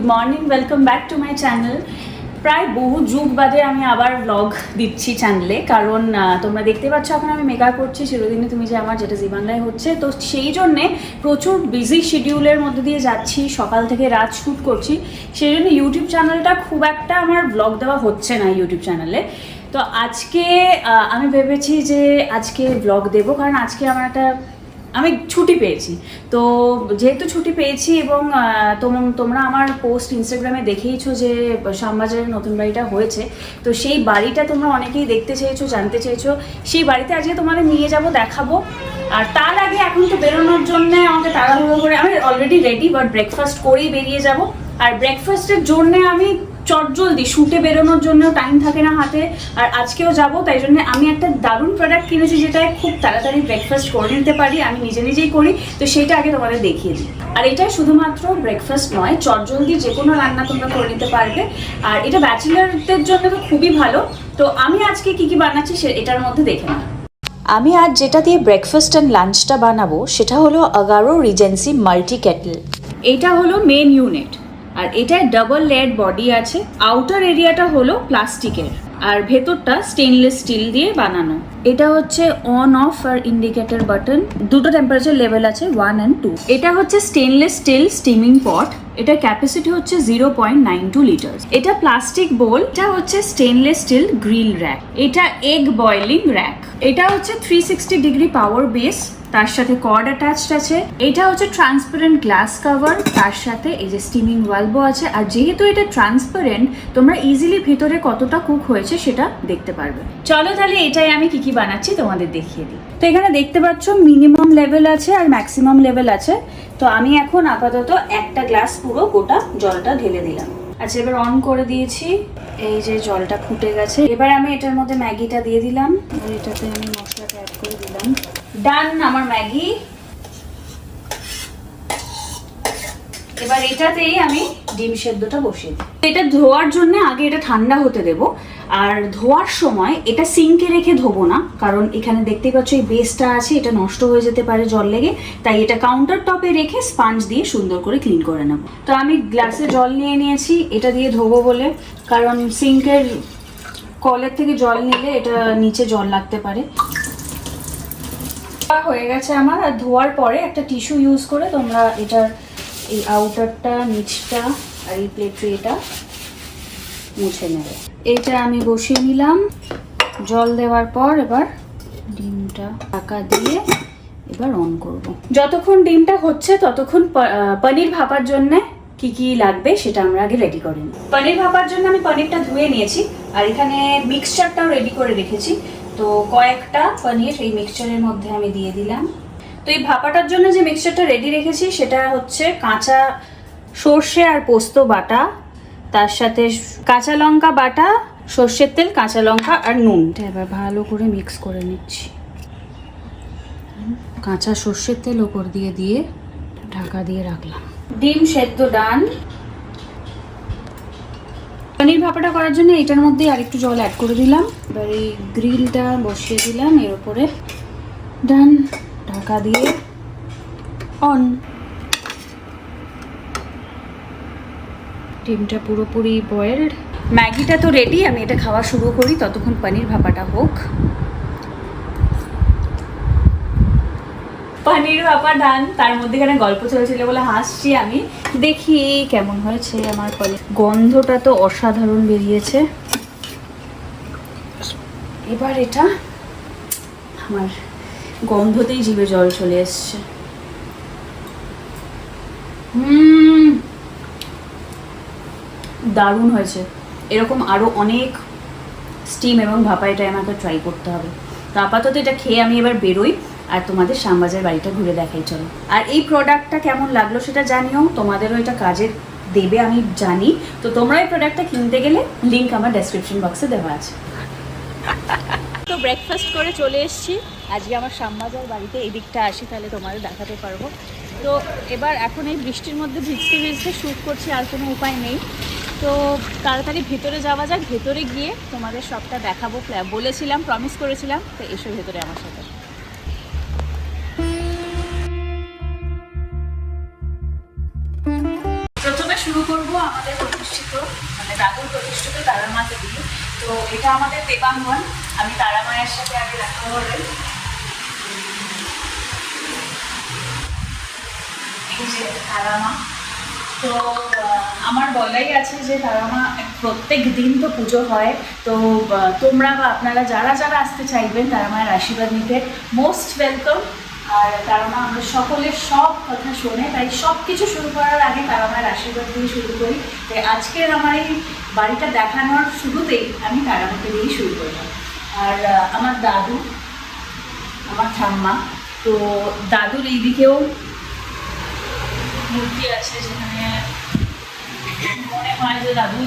Good morning, welcome back to my channel. প্রায় বহু যুগ বাদে আমি আবার ব্লগ দিচ্ছি চ্যানেলে, কারণ তোমরা দেখতে পাচ্ছ এখন আমি মেকআপ করছি চিরদিনই তুমি যে আমার, যেটা জি বাংলায় হচ্ছে। তো সেই জন্যে প্রচুর বিজি শিডিউলের মধ্যে দিয়ে যাচ্ছি, সকাল থেকে রাত শ্যুট করছি। সেই জন্য ইউটিউব চ্যানেলটা খুব একটা আমার ব্লগ দেওয়া হচ্ছে না ইউটিউব চ্যানেলে। তো আজকে আমি ভেবেছি যে আজকে ব্লগ দেবো, কারণ আজকে আমি ছুটি পেয়েছি। তো যেহেতু ছুটি পেয়েছি এবং তোমরা আমার পোস্ট ইনস্টাগ্রামে দেখেইছো যে শ্যামবাজারের নতুন বাড়িটা হয়েছে, তো সেই বাড়িটা তোমরা অনেকেই দেখতে চেয়েছো, জানতে চেয়েছো। সেই বাড়িতে আজকে তোমাদের নিয়ে যাব, দেখাবো। আর তার আগে এখন তো বেরোনোর জন্য আমাকে তাড়াহুড়ো করে, আমি অলরেডি রেডি, বাট ব্রেকফাস্ট করেই বেরিয়ে যাব। আর ব্রেকফাস্টের জন্য আমি চটজলদি শুটে বেরোনোর জন্য টাইম থাকে না হাতে, আর আজকেও যাব, তাই জন্য আমি একটা দারুণ প্রোডাক্ট কিনেছি যেটা খুব তাড়াতাড়ি ব্রেকফাস্ট করে নিতে পারি, আমি নিজেই করি। তো সেটা আগে তোমাদের দেখিয়ে দিই। আর এটা শুধুমাত্র ব্রেকফাস্ট নয়, চটজলদি যে কোনো রান্না তোমরা করে নিতে পারবে। আর এটা ব্যাচেলারদের জন্য তো খুবই ভালো। তো আমি আজকে কি কি বানাচ্ছি এটার মধ্যে দেখে নাও। আমি আজ যেটা দিয়ে ব্রেকফাস্ট অ্যান্ড লাঞ্চটা বানাবো সেটা হলো আগারো রিজেন্সি মাল্টি কেটল। এটা হলো মেন ইউনিট, আর এটায় ডাবল লেয়ার বডি আছে। আউটার এরিয়াটা হলো প্লাস্টিকের, আর ভেতরটা স্টেনলেস স্টিল দিয়ে বানানো। এটা হচ্ছে অন অফ আর ইন্ডিকেটর বাটন, দুটো টেম্পারেচার লেভেল আছে 1 and 2। এটা হচ্ছে স্টেনলেস স্টিল স্টিমিং পট, এটা ক্যাপাসিটি হচ্ছে 0.92 লিটার। এটা প্লাস্টিক বোল। এটা হচ্ছে স্টেনলেস স্টিল গ্রিল র্যাক। এটা এগ বয়লিং র্যাক। এটা হচ্ছে 360 ডিগ্রি পাওয়ার বেস, তার সাথে কর্ড অ্যাটাচড আছে। এটা হচ্ছে ট্রান্সপারেন্ট গ্লাস কভার, তার সাথে এই যে স্টিমিং ভালভও আছে। আর যেহেতু এটা ট্রান্সপারেন্ট, তোমরা ইজিলি ভিতরে কতটা কুক হয়েছে সেটা দেখতে পারবে। চলো তাহলে এটাই আমি কি কি বানাচ্ছি তোমাদের দেখিয়ে দিই। তো এখানে দেখতে পাচ্ছ মিনিমাম লেভেল আছে আর ম্যাক্সিমাম লেভেল আছে। তো আমি এখন আপাতত একটা গ্লাস পুরো গোটা জলটা ঢেলে দিলাম। আচ্ছা, এবার অন করে দিয়েছি। এই যে জলটা ফুটে গেছে। এবার আমি এটার মধ্যে ম্যাগিটা দিয়ে দিলাম, আর এটাতে আমি মশলাটা অ্যাড করে দিলাম। ডান আমার ম্যাগি। এবার এটাতেই আমি ডিম সেদ্ধটা বসিয়ে দিই। এটা ধোয়ার জন্য আগে এটা ঠান্ডা হতে দেব। আর ধোয়ার সময় এটা সিঙ্কে রেখে ধোবো না, কারণ এখানে দেখতেই পাচ্ছ এই বেসটা আছে, এটা নষ্ট হয়ে যেতে পারে জল লেগে। তাই এটা কাউন্টার টপে রেখে স্পাঞ্জ দিয়ে সুন্দর করে ক্লিন করে নেব। তো আমি গ্লাসে জল নিয়ে নিয়েছি এটা দিয়ে ধোবো বলে, কারণ সিঙ্কের কলের থেকে জল নিলে এটা নিচে জল লাগতে পারে। হয়ে গেছে আমার। আর ধোয়ার পরে একটা টিস্যু ইউজ করে তোমরা এটার এই আউটারটা, নিচটা আর এই প্লেট ট্রেটা মুছে নেবে। এটা আমি বসিয়ে নিলাম জল দেওয়ার পর। এবার ডিমটা ঢাকা দিয়ে এবার অন করব। যতক্ষণ ডিমটা হচ্ছে ততক্ষণ পনির ভাপার জন্য কি কি লাগবে সেটা আমরা আগে রেডি করে নিই। পনির ভাপার জন্য আমি পনিরটা ধুয়ে নিয়েছি, আর এখানে মিক্সচারটাও রেডি করে রেখেছি। তো কয়েকটা পনির এই মিক্সচারের মধ্যে আমি দিয়ে দিলাম। তো এই ভাপাটার জন্য যে মিক্সচারটা রেডি রেখেছি সেটা হচ্ছে কাঁচা সর্ষে আর পোস্ত বাটা, তার সাথে কাঁচা লঙ্কা বাটা, সর্ষের তেল, কাঁচা লঙ্কা আর নুন। এবার ভালো করে মিক্স করে নিচ্ছি। কাঁচা সর্ষের তেল ওপর দিয়ে দিয়ে ঢাকা দিয়ে রাখলাম। ডিম সেদ্ধ ডান। পনির ভাপাটা করার জন্য এটার মধ্যে আরেকটু জল অ্যাড করে দিলাম। এবার এই গ্রিলটা বসিয়ে দিলাম এর উপরে। ডান। ঢাকা দিয়ে অন। ডিমটা পুরোপুরি বয়েলড। ম্যাগিটা তো রেডি, আমি এটা খাওয়া শুরু করি, ততক্ষণ পনির ভাপাটা হোক। পনির ভাপা ডান। তার মধ্যে এখানে গল্প চলছিল বলে হাসছি আমি। দেখি কেমন হয়েছে আমার পনির। গন্ধটা তো অসাধারণ বেরিয়েছে। এবার এটা আমার গন্ধতেই জিভে জল চলে এসছে। দারুণ হয়েছে। এরকম আরও অনেক স্টিম এবং ভাপা এটা আমাকে ট্রাই করতে হবে। তো আপাতত এটা খেয়ে আমি এবার বেরোই, আর তোমাদের শ্যামবাজার বাড়িটা ঘুরে দেখাই চলো। আর এই প্রোডাক্টটা কেমন লাগলো সেটা জানিও, তোমাদেরও এটা কাজে দেবে আমি জানি। তো তোমরা এই প্রোডাক্টটা কিনতে গেলে লিঙ্ক আমার ডেসক্রিপশন বক্সে দেওয়া আছে। তো ব্রেকফাস্ট করে চলে এসেছি। আজকে আমার শ্যামবাজার বাড়িতে এই দিকটা আসি, তাহলে তোমাদের দেখাতে পারবো। তো এবার এখন এই বৃষ্টির মধ্যে ভিজতে ভিজতে শ্যুট করছি, আর কোনো উপায় নেই। তো তাড়াতাড়ি ভেতরে যাওয়া যাক। ভেতরে গিয়ে তোমাদের সবটা দেখাবো, বলেছিলাম, প্রমিস করেছিলাম। তো এসো ভেতরে আমার সাথে। প্রথমে শুরু করবো আমাদের প্রতিষ্ঠিত, মানে দাদুর প্রতিষ্ঠিত তারা মাকে দিই। তো এটা আমাদের দেবাঙ্গন। আমি তারা মায়ের সাথে আগে দেখা করে এই যে তারা মা। তো আমার বলাই আছে যে তারা মা প্রত্যেক দিন তো পুজো হয়। তো তোমরা বা আপনারা যারা যারা আসতে চাইবেন তারা মায়ের আশীর্বাদ নিতে মোস্ট ওয়েলকাম। আর তারা মা আমরা সকলের সব কথা শোনে, তাই সব কিছু শুরু করার আগে তারা মায়ের আশীর্বাদ দিয়ে শুরু করি। তাই আজকের আমার এই বাড়িটা দেখানোর শুরুতেই আমি তারা মাকে দিয়েই শুরু করলাম। আর আমার দাদু, আমার ঠাম্মা, তো দাদুর এইদিকেও মূর্তি আছে, যেখানে মনে হয় যে দাদু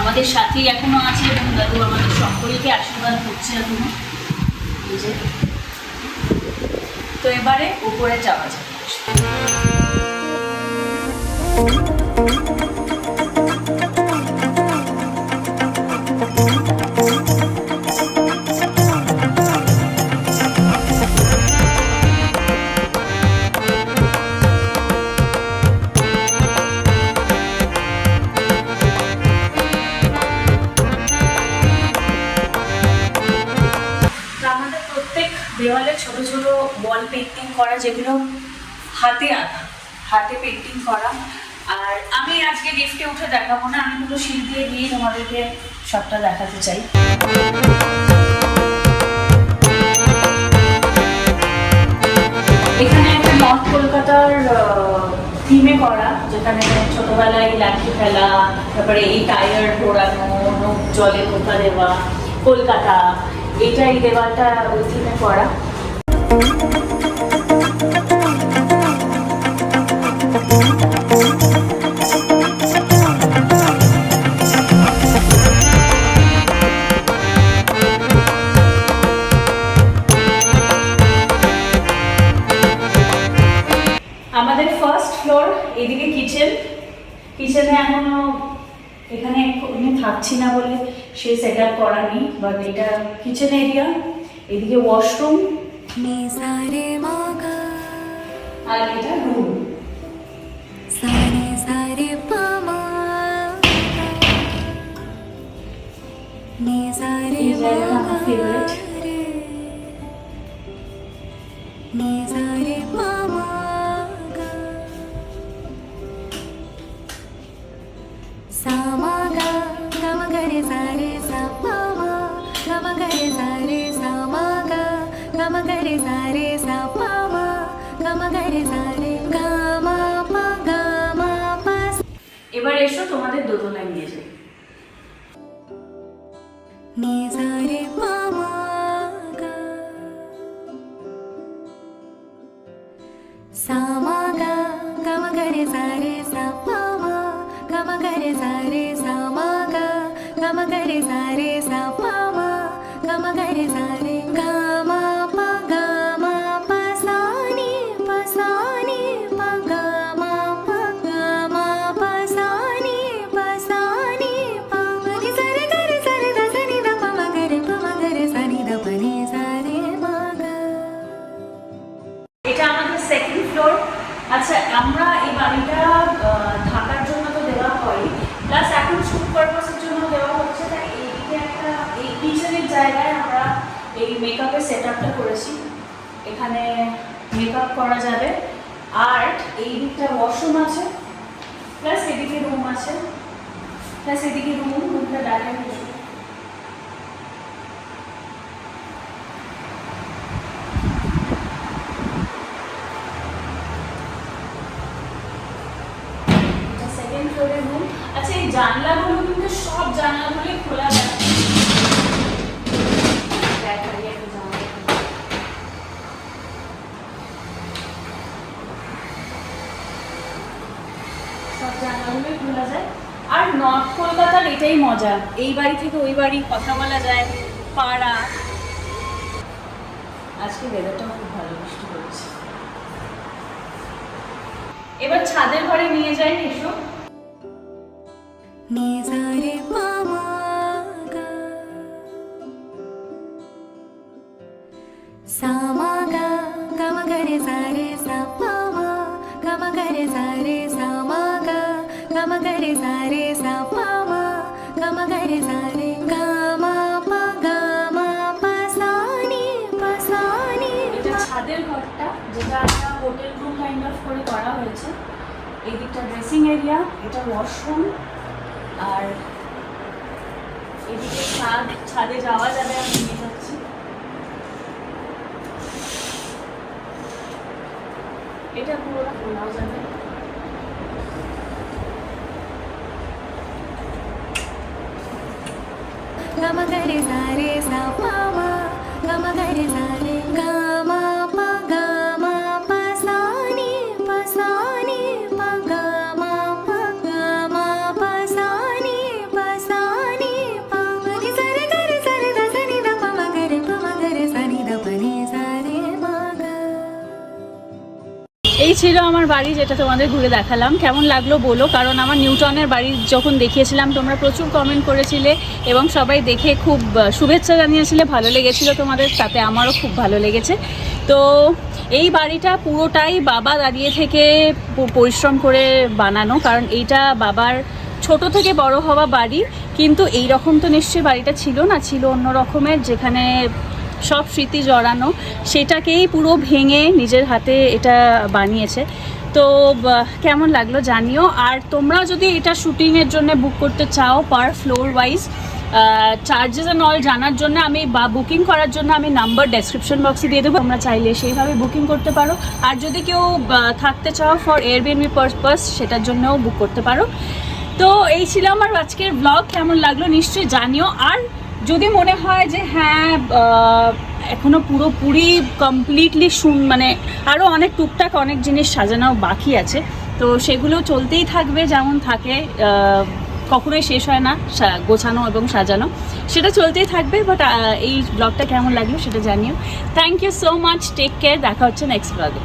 আমাদের সাথেই এখনো আছে এবং দাদু আমাদের সকলকে আশীর্বাদ করছে এখনো। এই যে, তো এবারে উপরে যাওয়া যায়। দেওয়ালে ছোট ছোট ওয়াল পেন্টিং করা, যেগুলো হাতে আঁকা, হাতে পেন্টিং করা। আর আমি আজকে লিফটে উঠে দেখাবো না, আমি পুরো সিঁড়ি দিয়ে গিয়ে তোমাদেরকে সবটা দেখাতে চাই। এখানে একটা নর্থ কলকাতার থিমে করা, যেখানে ছোটবেলায় লাঠি ফেলা, তারপরে এই টায়ার ঘোরানো, জলে পোকা দেওয়া, কলকাতা, এটা এই দেওয়ালটা ওই থিমে করা। আমাদের ফার্স্ট ফ্লোর, এদিকে কিচেন। কিচেনে এখনো এখানে আমি থাকছি না বলে সে সেট আপ করা নেই, বাট এটা কিচেন এরিয়া। এদিকে ওয়াশরুম আর এটা রুম। এই জায়গাটা আমার ফেভারিট। এবার এসো তোমাদের দোতলায় নিয়ে যাই। আচ্ছা, আমরা এই বাড়িটা থাকার জন্য তো দেওয়া হয়, প্লাস এখন শুট পারপাসের জন্য দেওয়া হচ্ছে। তাই এইদিকে একটা এই কিচেনের জায়গায় আমরা এই মেকআপের সেট আপটা করেছি। এখানে মেকআপ করা যাবে। আর এই দিকটা ওয়াশরুম আছে, প্লাস এদিকে রুম আছে, প্লাস এদিকে রুমটা দেখাই কিছু। আচ্ছা, এই জানলাগুলো কিন্তু সব জানলাগুলোই খোলা যায়। সব জানলাগুলোই খোলা যায়। আর নর্থ কলকাতার এটাই মজা, এই বাড়ি থেকে ওই বাড়ি কথা বলা যায়, পাড়া। আজকে ওয়েদারটাও খুব ভালো, বৃষ্টি হচ্ছে। এবার ছাদের ঘরে নিয়ে যাই, এসো। गम गरे सारे सा पा मा गम गरे सारे गा मा पा गा मा पा सा नी पा सा नी। এটা ছাদের ঘরটা, যেটা একটা হোটেল রুম কাইন্ড অফ করে করা হয়েছে। এই দিকটা ড্রেসিং এরিয়া, এটা ওয়াশরুম, আর এদিকে ছাদে যাওয়া যাবে, আমি নিয়ে যাচ্ছি। এটা পুরোটা খোলাও যাবে। गम गरे सारे सा पा मा गम गरे सारे गा मा पा गा मा पा सा नी पा गा मा पा सा नी पा गे सारे दा सा नी दा पा मा गरे सा नी दा पा नी सा रे मा गा। এই ছিল আমার বাড়ি, যেটা তোমাদের ঘুরে দেখালাম। কেমন লাগলো বলো, কারণ আমার নিউটনের বাড়ি যখন দেখিয়েছিলাম তোমরা প্রচুর কমেন্ট করেছিলে এবং সবাই দেখে খুব শুভেচ্ছা জানিয়েছিলে, ভালো লেগেছিল তোমাদের, তাতে আমারও খুব ভালো লেগেছে। তো এই বাড়িটা পুরোটাই বাবা দাঁড়িয়ে থেকে পরিশ্রম করে বানানো, কারণ এইটা বাবার ছোট থেকে বড় হওয়া বাড়ি, কিন্তু এই রকম তো নিশ্চয়ই বাড়িটা ছিল না, ছিল অন্য রকমের, যেখানে সব স্মৃতি জড়ানো, সেটাকেই পুরো ভেঙে নিজের হাতে এটা বানিয়েছে। তো কেমন লাগলো জানিও। আর তোমরা যদি এটা শুটিংয়ের জন্য বুক করতে চাও per floor wise charges and all জানার জন্য আমি বা বুকিং করার জন্য আমি নাম্বার ডেসক্রিপশন বক্সে দিয়ে দেবো, তোমরা চাইলে সেইভাবে বুকিং করতে পারো। আর যদি কেউ থাকতে চাও ফর এয়ারবিএনবি পারপাস, সেটার জন্যও বুক করতে পারো। তো এই ছিল আমার আজকের ব্লগ, কেমন লাগলো নিশ্চয়ই জানিও। আর যদি মনে হয় যে হ্যাঁ এখনো পুরোপুরি কমপ্লিটলি মানে আরও অনেক টুকটাক অনেক জিনিস সাজানো বাকি আছে, তো সেগুলো চলতেই থাকবে, যেমন থাকে, কখনোই শেষ হয় না গোছানো এবং সাজানো, সেটা চলতেই থাকবে। বাট এই ব্লগটা কেমন লাগলো সেটা জানিও। Thank you so much, take care, দেখা হচ্ছে নেক্সট ব্লগে।